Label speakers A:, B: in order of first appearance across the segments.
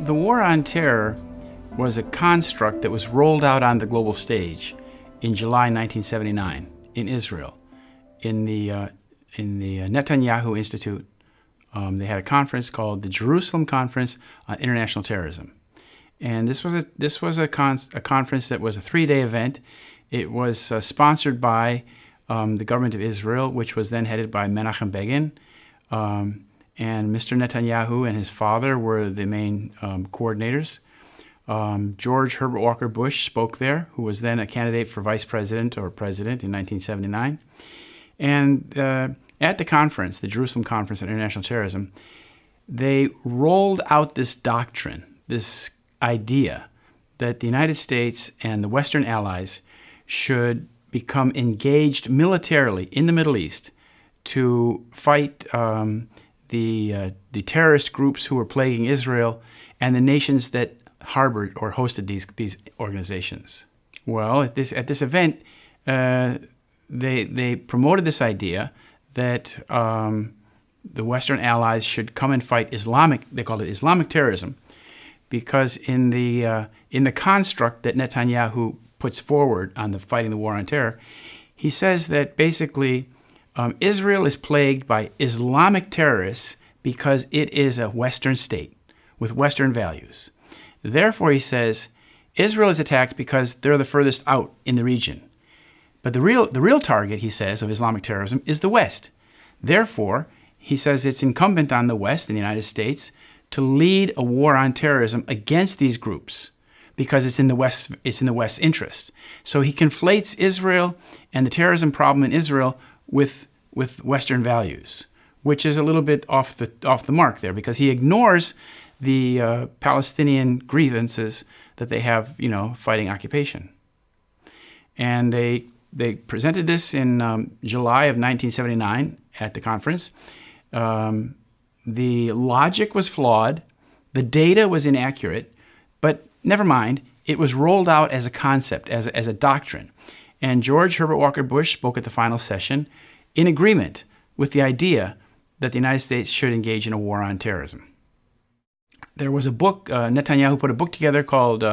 A: The war on terror was a construct that was rolled out on the global stage in July 1979 in Israel, in the Netanyahu Institute. They had a conference called the Jerusalem Conference on International Terrorism, and this was a conference that was a 3-day event. It was sponsored by the government of Israel, which was then headed by Menachem Begin, and Mr. Netanyahu and his father were the main coordinators. George Herbert Walker Bush spoke there, who was then a candidate for vice president or president in 1979. And at the conference, the Jerusalem Conference on International Terrorism, they rolled out this doctrine, this idea that the United States and the Western allies should become engaged militarily in the Middle East to fight the terrorist groups who were plaguing Israel and the nations that harbored or hosted these organizations. Well, at this event, they promoted this idea that the Western allies should come and fight they called it Islamic terrorism, because in the construct that Netanyahu puts forward on the fighting the war on terror, he says that basically Israel is plagued by Islamic terrorists because it is a Western state with Western values. Therefore, he says, Israel is attacked because they're the furthest out in the region. But the real target, he says, of Islamic terrorism is the West. Therefore, he says it's incumbent on the West and the United States to lead a war on terrorism against these groups because it's in the West's interest. So he conflates Israel and the terrorism problem in Israel with Western values, which is a little bit off the mark there, because he ignores the Palestinian grievances that they have, fighting occupation. And they presented this in July of 1979 at the conference. The logic was flawed, the data was inaccurate, but never mind, it was rolled out as a concept, as a doctrine. And George Herbert Walker Bush spoke at the final session in agreement with the idea that the United States should engage in a war on terrorism. There was a book, Netanyahu put a book together called,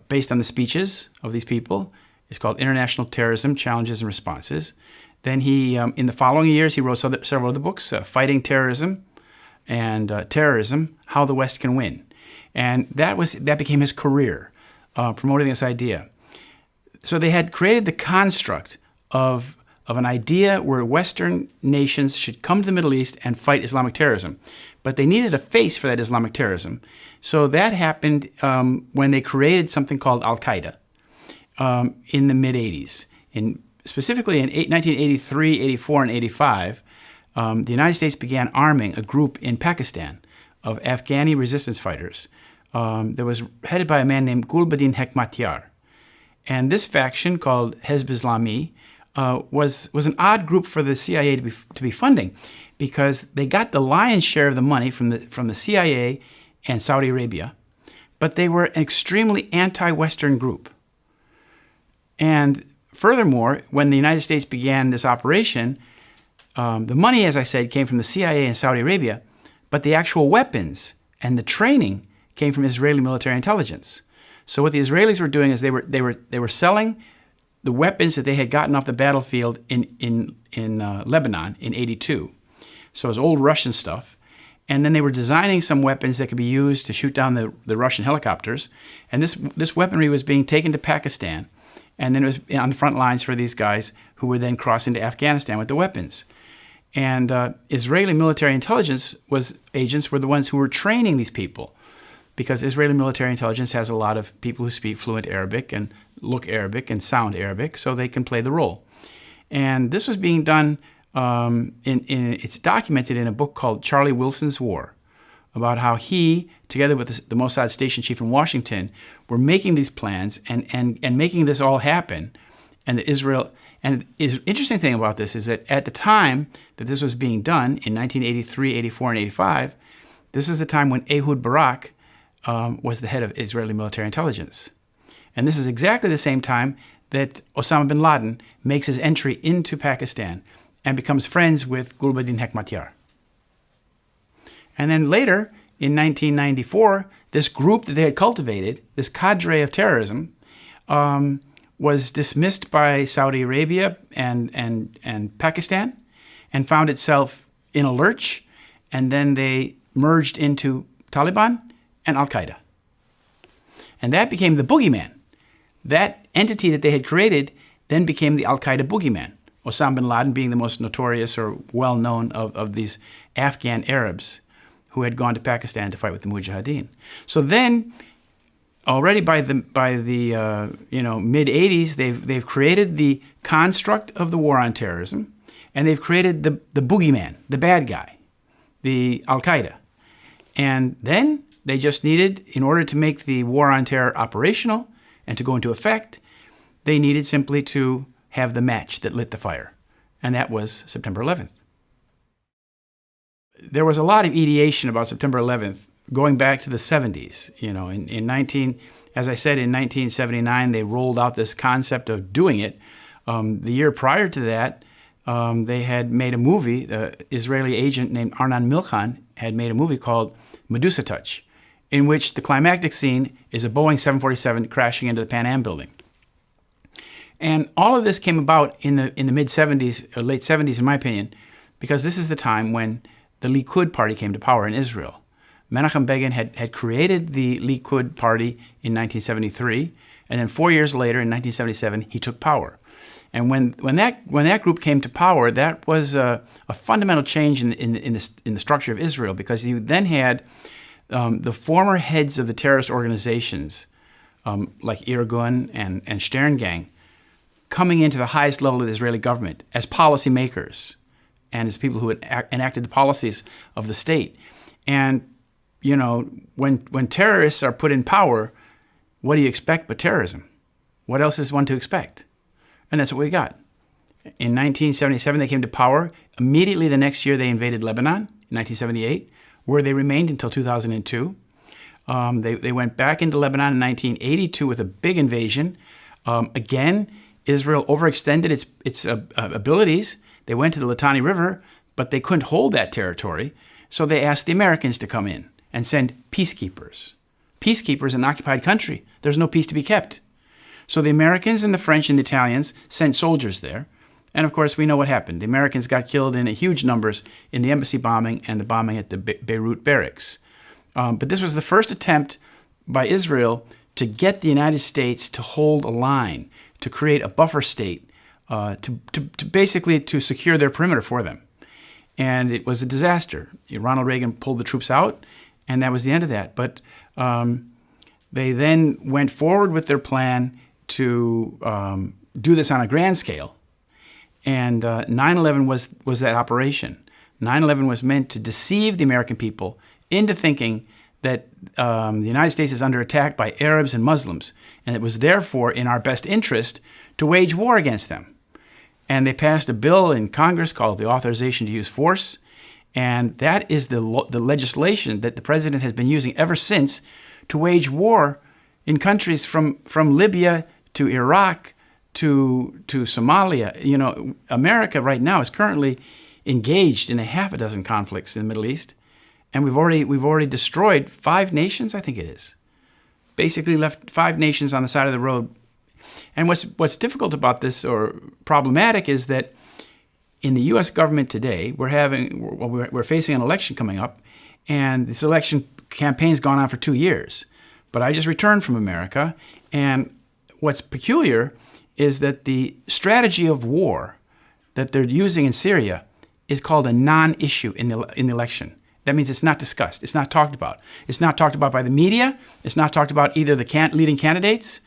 A: based on the speeches of these people. It's called International Terrorism, Challenges and Responses. Then he, in the following years, he wrote several other books, Fighting Terrorism and Terrorism, How the West Can Win. And that became his career, promoting this idea. So they had created the construct of an idea where Western nations should come to the Middle East and fight Islamic terrorism. But they needed a face for that Islamic terrorism. So that happened when they created something called Al-Qaeda in the mid-'80s. Specifically in 1983, 84, and 85, the United States began arming a group in Pakistan of Afghani resistance fighters that was headed by a man named Gulbuddin Hekmatyar. And this faction, called Hezb Islami, was an odd group for the CIA to be funding, because they got the lion's share of the money from the CIA and Saudi Arabia, but they were an extremely anti-Western group. And furthermore, when the United States began this operation, the money, as I said, came from the CIA and Saudi Arabia, but the actual weapons and the training came from Israeli military intelligence. So what the Israelis were doing is they were selling the weapons that they had gotten off the battlefield in Lebanon in '82. So it was old Russian stuff. And then they were designing some weapons that could be used to shoot down the Russian helicopters. And this weaponry was being taken to Pakistan. And then it was on the front lines for these guys who would then cross into Afghanistan with the weapons. And Israeli military intelligence agents were the ones who were training these people, because Israeli military intelligence has a lot of people who speak fluent Arabic and look Arabic and sound Arabic, so they can play the role. And this was being done, it's documented in a book called Charlie Wilson's War, about how he, together with the Mossad station chief in Washington, were making these plans and making this all happen. And the interesting thing about this is that at the time that this was being done, in 1983, 84, and 85, this is the time when Ehud Barak was the head of Israeli military intelligence. And this is exactly the same time that Osama bin Laden makes his entry into Pakistan and becomes friends with Gulbuddin Hekmatyar. And then later, in 1994, this group that they had cultivated, this cadre of terrorism, was dismissed by Saudi Arabia and Pakistan and found itself in a lurch. And then they merged into Taliban and Al-Qaeda. And that became the boogeyman. That entity that they had created then became the Al-Qaeda boogeyman. Osama bin Laden being the most notorious or well-known of these Afghan Arabs who had gone to Pakistan to fight with the Mujahideen. So then, already by the mid 80s, they've created the construct of the war on terrorism, and they've created the boogeyman, the bad guy, the Al-Qaeda. And then they just needed, in order to make the war on terror operational and to go into effect, they needed simply to have the match that lit the fire. And that was September 11th. There was a lot of ideation about September 11th going back to the 70s. As I said, in 1979, they rolled out this concept of doing it. The year prior to that, they had made a movie. The Israeli agent named Arnon Milchan had made a movie called Medusa Touch, in which the climactic scene is a Boeing 747 crashing into the Pan Am building. And all of this came about in the mid-70s, or late 70s, in my opinion, because this is the time when the Likud party came to power in Israel. Menachem Begin had created the Likud party in 1973, and then 4 years later, in 1977, he took power. And when that group came to power, that was a fundamental change in the structure of Israel, because you then had the former heads of the terrorist organizations, like Irgun and Stern Gang, coming into the highest level of the Israeli government as policymakers and as people who had enacted the policies of the state. And, when terrorists are put in power, what do you expect but terrorism? What else is one to expect? And that's what we got. In 1977, they came to power. Immediately the next year, they invaded Lebanon in 1978, where they remained until 2002. They went back into Lebanon in 1982 with a big invasion. Again, Israel overextended its abilities. They went to the Litani River, but they couldn't hold that territory. So they asked the Americans to come in and send peacekeepers. Peacekeepers in an occupied country. There's no peace to be kept. So the Americans and the French and the Italians sent soldiers there. And of course, we know what happened. The Americans got killed in huge numbers in the embassy bombing and the bombing at the Beirut barracks. But this was the first attempt by Israel to get the United States to hold a line, to create a buffer state, to basically to secure their perimeter for them. And it was a disaster. Ronald Reagan pulled the troops out, and that was the end of that. But they then went forward with their plan to do this on a grand scale. And 9/11 was that operation. 9/11 was meant to deceive the American people into thinking that the United States is under attack by Arabs and Muslims, and it was therefore in our best interest to wage war against them. And they passed a bill in Congress called the Authorization to Use Force, and that is the legislation that the president has been using ever since to wage war in countries from Libya to Iraq to Somalia. America right now is currently engaged in a half a dozen conflicts in the Middle East, and we've already destroyed 5 nations, I think it is. Basically left 5 nations on the side of the road. And what's difficult about this, or problematic, is that in the U.S. government today, we're facing an election coming up, and this election campaign's gone on for 2 years. But I just returned from America, and what's peculiar is that the strategy of war that they're using in Syria is called a non-issue in the election. That means it's not discussed. It's not talked about. It's not talked about by the media. It's not talked about either the leading candidates.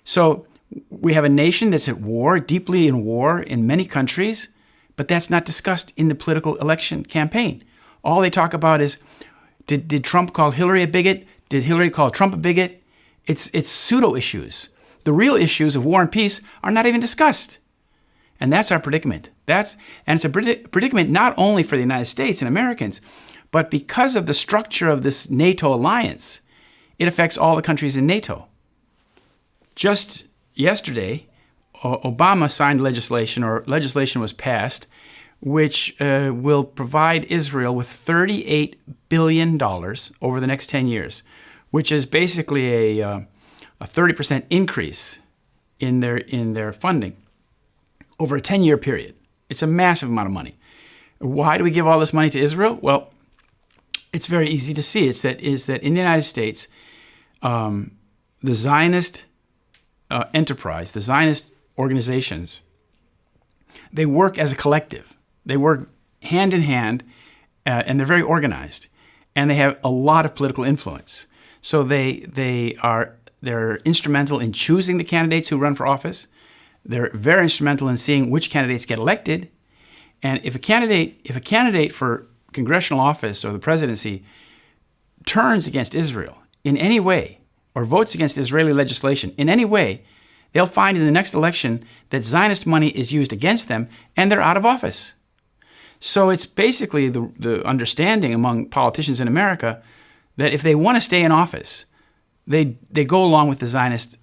A: So we have a nation that's at war, deeply in war in many countries, but that's not discussed in the political election campaign. All they talk about is, did Trump call Hillary a bigot? Did Hillary call Trump a bigot? It's pseudo issues. The real issues of war and peace are not even discussed. And that's our predicament. And it's a predicament not only for the United States and Americans, but because of the structure of this NATO alliance, it affects all the countries in NATO. Just yesterday, Obama signed legislation was passed, which will provide Israel with $38 billion over the next 10 years, which is basically a 30% increase in their funding over a 10-year period. It's a massive amount of money. Why do we give all this money to Israel? Well, it's very easy to see. Is that in the United States, the Zionist enterprise, the Zionist organizations, they work as a collective. They work hand in hand, and they're very organized, and they have a lot of political influence. So they're instrumental in choosing the candidates who run for office. They're very instrumental in seeing which candidates get elected. And if a candidate for congressional office or the presidency turns against Israel in any way, or votes against Israeli legislation in any way, they'll find in the next election that Zionist money is used against them, and they're out of office. So it's basically the understanding among politicians in America that if they want to stay in office, they go along with the Zionist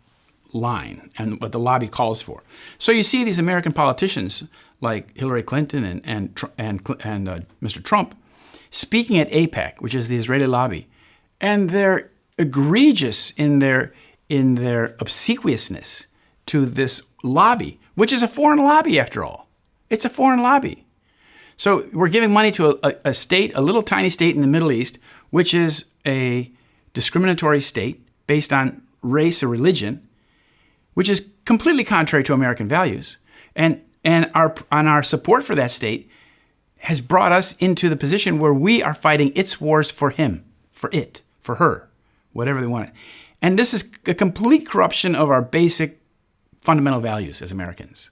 A: line and what the lobby calls for. So you see these American politicians like Hillary Clinton and Mr. Trump speaking at AIPAC, which is the Israeli lobby, and they're egregious in their obsequiousness to this lobby, which is a foreign lobby after all. It's a foreign lobby. So we're giving money to a state, a little tiny state in the Middle East, which is a discriminatory state based on race or religion, which is completely contrary to American values. And our support for that state has brought us into the position where we are fighting its wars for him, for it, for her, whatever they want. And this is a complete corruption of our basic fundamental values as Americans.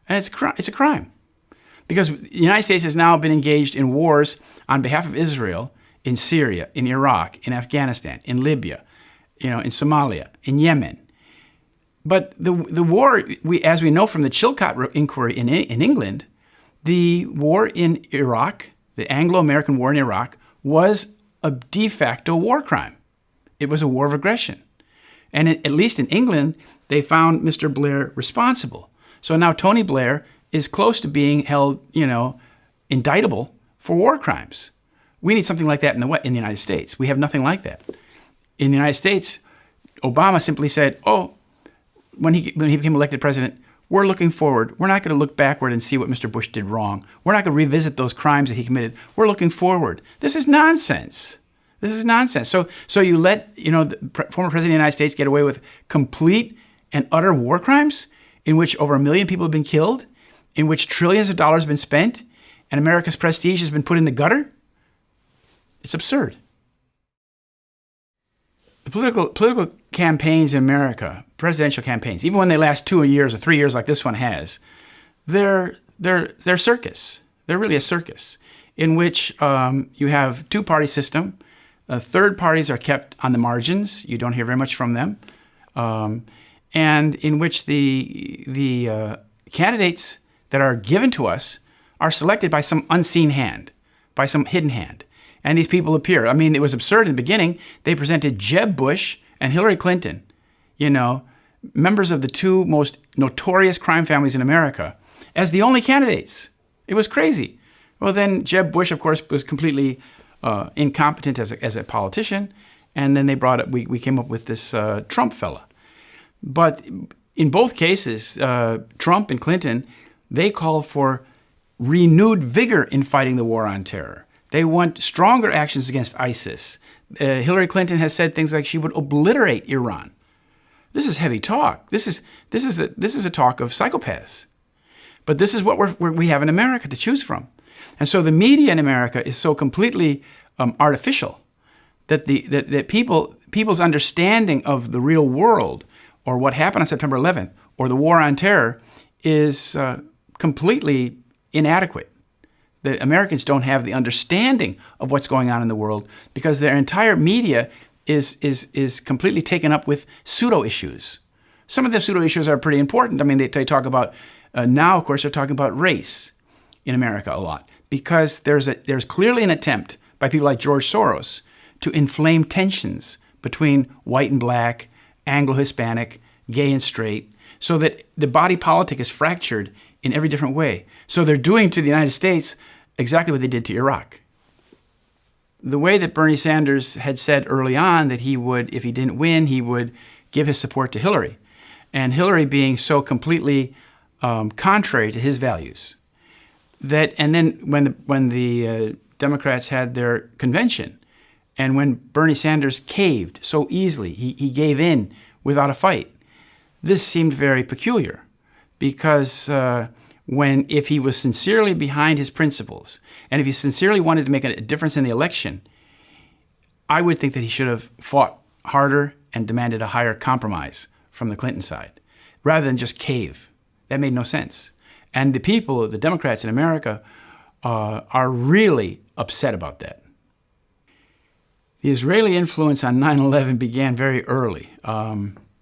A: And it's a crime. Because the United States has now been engaged in wars on behalf of Israel in Syria, in Iraq, in Afghanistan, in Libya, in Somalia, in Yemen. But the war, as we know from the Chilcot inquiry in England, the war in Iraq, the Anglo-American war in Iraq, was a de facto war crime. It was a war of aggression. And at least in England, they found Mr. Blair responsible. So now Tony Blair is close to being held, indictable for war crimes. We need something like that in the United States. We have nothing like that. In the United States, Obama simply said, when he became elected president, we're looking forward. We're not going to look backward and see what Mr. Bush did wrong. We're not going to revisit those crimes that he committed. We're looking forward. This is nonsense. This is nonsense. So you let the former president of the United States get away with complete and utter war crimes in which over 1 million people have been killed, in which trillions of dollars have been spent, and America's prestige has been put in the gutter? It's absurd. The political campaigns in America, presidential campaigns, even when they last 2 years or 3 years like this one has, they're circus. They're really a circus in which you have two-party system. Third parties are kept on the margins. You don't hear very much from them. And in which the candidates that are given to us are selected by some unseen hand, by some hidden hand. And these people appear. I mean, it was absurd in the beginning. They presented Jeb Bush and Hillary Clinton, members of the two most notorious crime families in America, as the only candidates. It was crazy. Well, then Jeb Bush, of course, was completely incompetent as a politician. And then we came up with this Trump fella. But in both cases, Trump and Clinton, they called for renewed vigor in fighting the war on terror. They want stronger actions against ISIS. Hillary Clinton has said things like she would obliterate Iran. This is heavy talk. This is a talk of psychopaths. But this is what we have in America to choose from. And so the media in America is so completely artificial that that people's understanding of the real world or what happened on September 11th or the war on terror is completely inadequate. The Americans don't have the understanding of what's going on in the world because their entire media is completely taken up with pseudo issues. Some of the pseudo issues are pretty important. I mean, they talk about now, of course, they're talking about race in America a lot because there's clearly an attempt by people like George Soros to inflame tensions between white and black, Anglo-Hispanic, gay and straight, so that the body politic is fractured in every different way. So they're doing to the United States exactly what they did to Iraq. The way that Bernie Sanders had said early on that he would, if he didn't win, he would give his support to Hillary. And Hillary being so completely contrary to his values. And then when the Democrats had their convention, and when Bernie Sanders caved so easily, he gave in without a fight. This seemed very peculiar because if he was sincerely behind his principles, and if he sincerely wanted to make a difference in the election, I would think that he should have fought harder and demanded a higher compromise from the Clinton side, rather than just cave. That made no sense. And the people, the Democrats in America, are really upset about that. The Israeli influence on 9/11 began very early,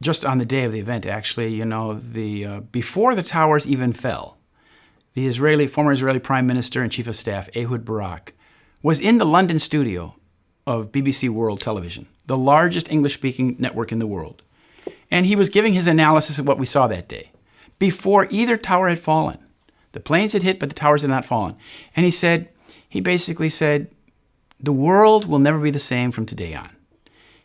A: just on the day of the event, actually. Before the towers even fell, the former Israeli Prime Minister and Chief of Staff, Ehud Barak, was in the London studio of BBC World Television, the largest English-speaking network in the world. And he was giving his analysis of what we saw that day, before either tower had fallen. The planes had hit, but the towers had not fallen. And he basically said, the world will never be the same from today on.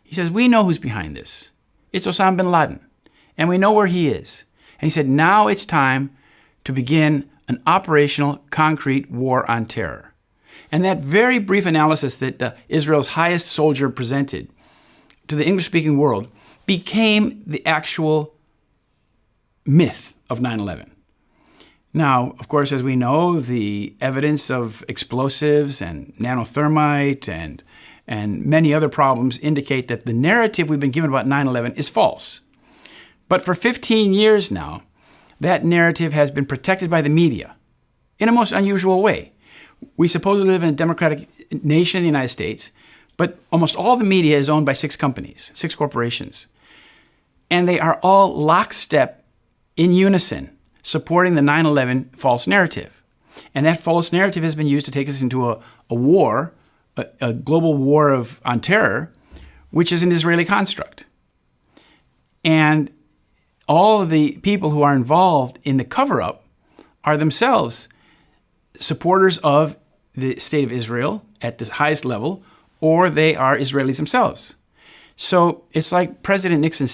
A: He says, we know who's behind this. It's Osama bin Laden, and we know where he is. And he said, now it's time to begin an operational, concrete war on terror. And that very brief analysis that Israel's highest soldier presented to the English-speaking world became the actual myth of 9/11. Now, of course, as we know, the evidence of explosives and nanothermite and many other problems indicate that the narrative we've been given about 9/11 is false. But for 15 years now, that narrative has been protected by the media in a most unusual way. We supposedly live in a democratic nation in the United States, but almost all the media is owned by 6 companies, 6 corporations. And they are all lockstep in unison supporting the 9/11 false narrative. And that false narrative has been used to take us into a war, a global war on terror, which is an Israeli construct. And all of the people who are involved in the cover-up are themselves supporters of the state of Israel at the highest level, or they are Israelis themselves. So it's like President Nixon